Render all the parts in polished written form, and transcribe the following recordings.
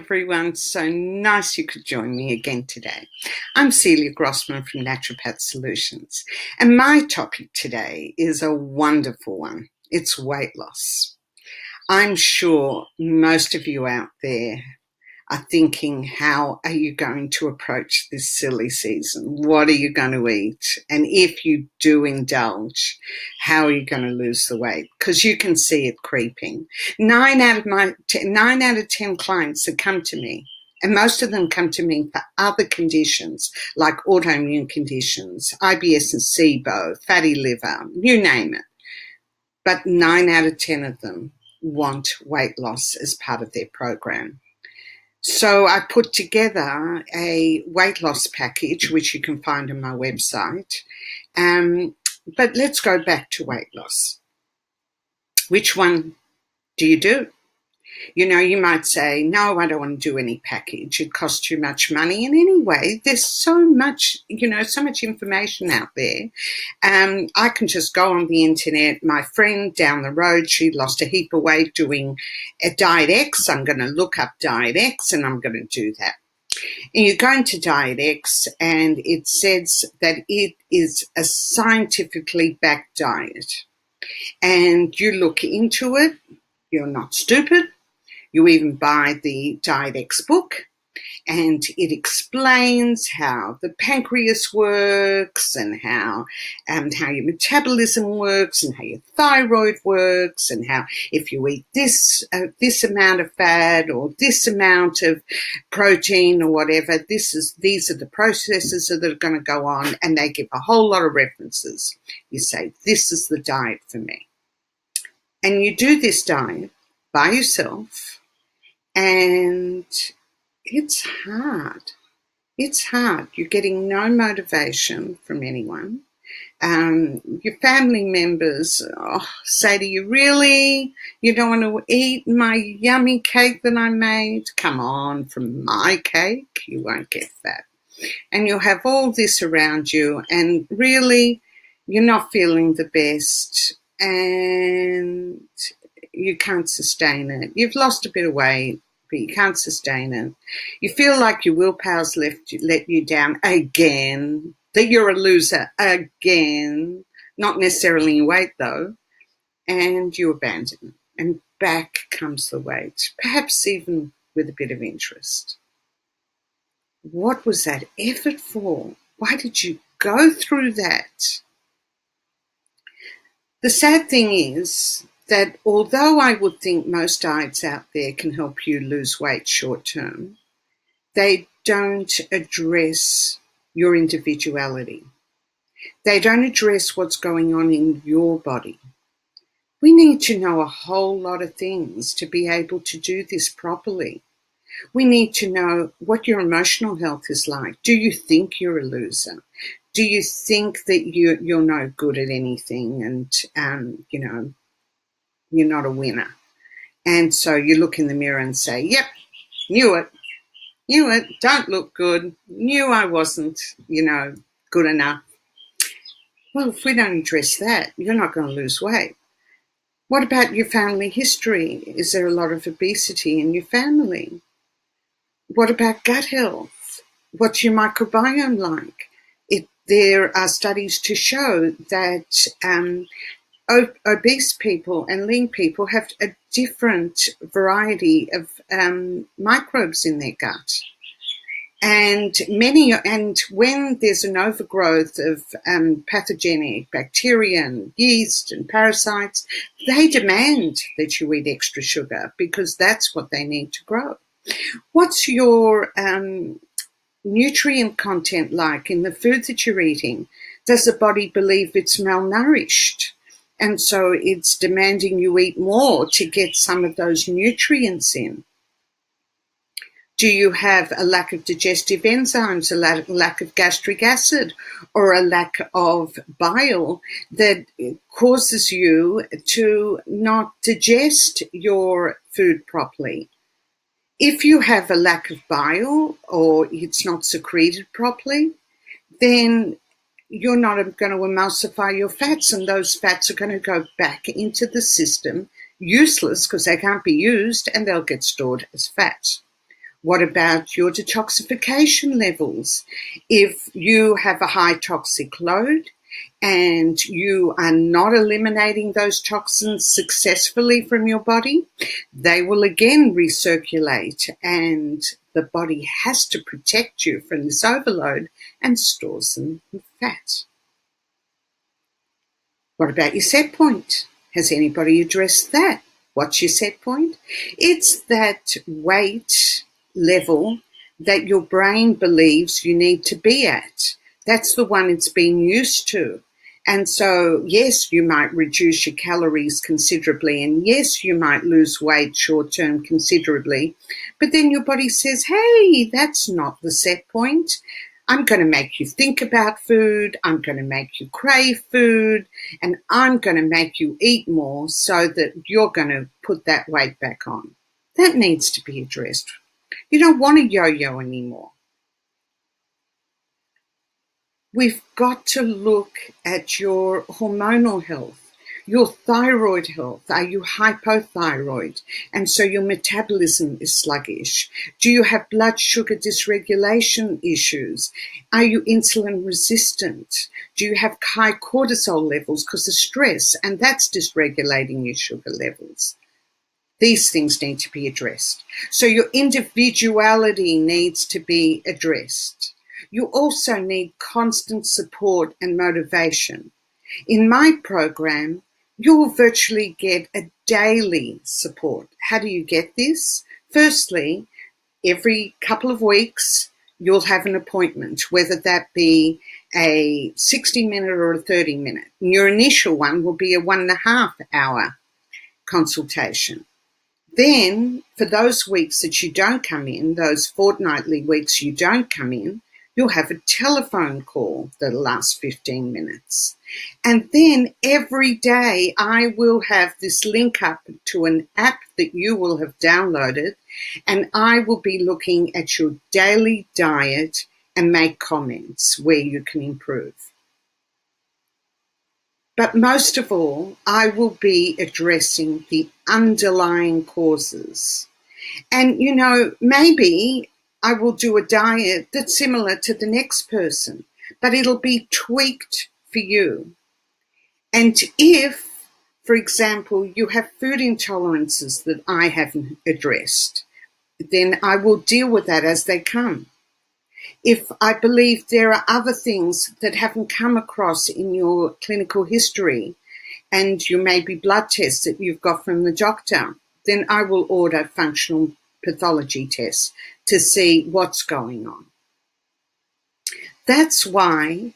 everyone. So nice you could join me again today. I'm Celia Grossman from Naturopath Solutions, and my topic today is a wonderful one. It's weight loss. I'm sure most of you out there are thinking, how are you going to approach this silly season? What are you going to eat? And if you do indulge, how are you going to lose the weight? Because you can see it creeping. 9 out of 10 clients that come to me, and most of them come to me for other conditions like autoimmune conditions, IBS and SIBO, fatty liver, you name it. But 9 out of 10 of them want weight loss as part of their program. So I put together a weight loss package, which you can find on my website. But let's go back to weight loss. Which one do you do? You know, you might say, no, I don't want to do any package. It costs too much money. And anyway, there's so much, so much information out there. I can just go on the internet. My friend down the road, she lost a heap of weight doing a Diet X. I'm going to look up Diet X and I'm going to do that. And you go into Diet X and it says that it is a scientifically backed diet. And you look into it. You're not stupid. You even buy the Diet X book, and it explains how the pancreas works and how your metabolism works and how your thyroid works and how if you eat this amount of fat or this amount of protein or whatever, these are the processes that are going to go on, and they give a whole lot of references. You say, this is the diet for me. And you do this diet by yourself. And it's hard. It's hard. You're getting no motivation from anyone. Your family members say to you, really? You don't want to eat my yummy cake that I made? Come on, from my cake, you won't get fat. And you'll have all this around you, and really, you're not feeling the best, and you can't sustain it. You've lost a bit of weight, but you can't sustain it. You feel like your willpower's let you down again, that you're a loser again, not necessarily in weight though, and you abandon it. And back comes the weight, perhaps even with a bit of interest. What was that effort for? Why did you go through that? The sad thing is that although I would think most diets out there can help you lose weight short term, they don't address your individuality. They don't address what's going on in your body. We need to know a whole lot of things to be able to do this properly. We need to know what your emotional health is like. Do you think you're a loser? Do you think that you're no good at anything and, you're not a winner? And so you look in the mirror and say, yep, knew it, don't look good, knew I wasn't, good enough. Well, if we don't address that, you're not going to lose weight. What about your family history? Is there a lot of obesity in your family? What about gut health? What's your microbiome like? There are studies to show that obese people and lean people have a different variety of microbes in their gut. And when there's an overgrowth of pathogenic bacteria and yeast and parasites, they demand that you eat extra sugar because that's what they need to grow. What's your nutrient content like in the food that you're eating? Does the body believe it's malnourished? And so it's demanding you eat more to get some of those nutrients in. Do you have a lack of digestive enzymes, a lack of gastric acid, or a lack of bile that causes you to not digest your food properly? If you have a lack of bile or it's not secreted properly, then you're not going to emulsify your fats, and those fats are going to go back into the system useless because they can't be used, and they'll get stored as fat. What about your detoxification levels? If you have a high toxic load and you are not eliminating those toxins successfully from your body, they will again recirculate, and the body has to protect you from this overload and stores them in fat. What about your set point? Has anybody addressed that? What's your set point? It's that weight level that your brain believes you need to be at. That's the one it's been used to. And so, yes, you might reduce your calories considerably, and yes, you might lose weight short term considerably, but then your body says, hey, that's not the set point. I'm going to make you think about food, I'm going to make you crave food, and I'm going to make you eat more so that you're going to put that weight back on. That needs to be addressed. You don't want to yo-yo anymore. We've got to look at your hormonal health, your thyroid health. Are you hypothyroid? And so your metabolism is sluggish. Do you have blood sugar dysregulation issues? Are you insulin resistant? Do you have high cortisol levels because of stress? And that's dysregulating your sugar levels. These things need to be addressed. So your individuality needs to be addressed. You also need constant support and motivation. In my program, you'll virtually get a daily support. How do you get this? Firstly, every couple of weeks, you'll have an appointment, whether that be a 60-minute or a 30-minute. Your initial one will be a 1.5-hour consultation. Then, for those weeks that you don't come in, those fortnightly weeks you don't come in, you'll have a telephone call that'll last 15 minutes. And then every day I will have this link up to an app that you will have downloaded, and I will be looking at your daily diet and make comments where you can improve. But most of all, I will be addressing the underlying causes. And, maybe I will do a diet that's similar to the next person, but it'll be tweaked for you. And if, for example, you have food intolerances that I haven't addressed, then I will deal with that as they come. If I believe there are other things that haven't come across in your clinical history, and you may be blood tests that you've got from the doctor, then I will order functional pathology tests to see what's going on. That's why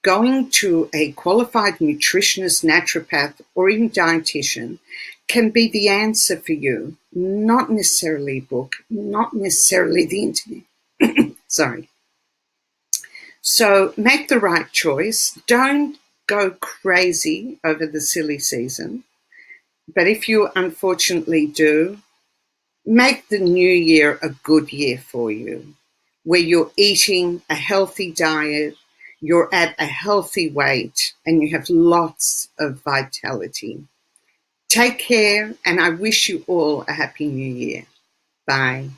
going to a qualified nutritionist, naturopath, or even dietitian can be the answer for you, not necessarily a book, not necessarily the internet. Sorry. So make the right choice. Don't go crazy over the silly season. But if you unfortunately do, make the new year a good year for you, where you're eating a healthy diet, you're at a healthy weight, and you have lots of vitality. Take care, and I wish you all a happy new year. Bye.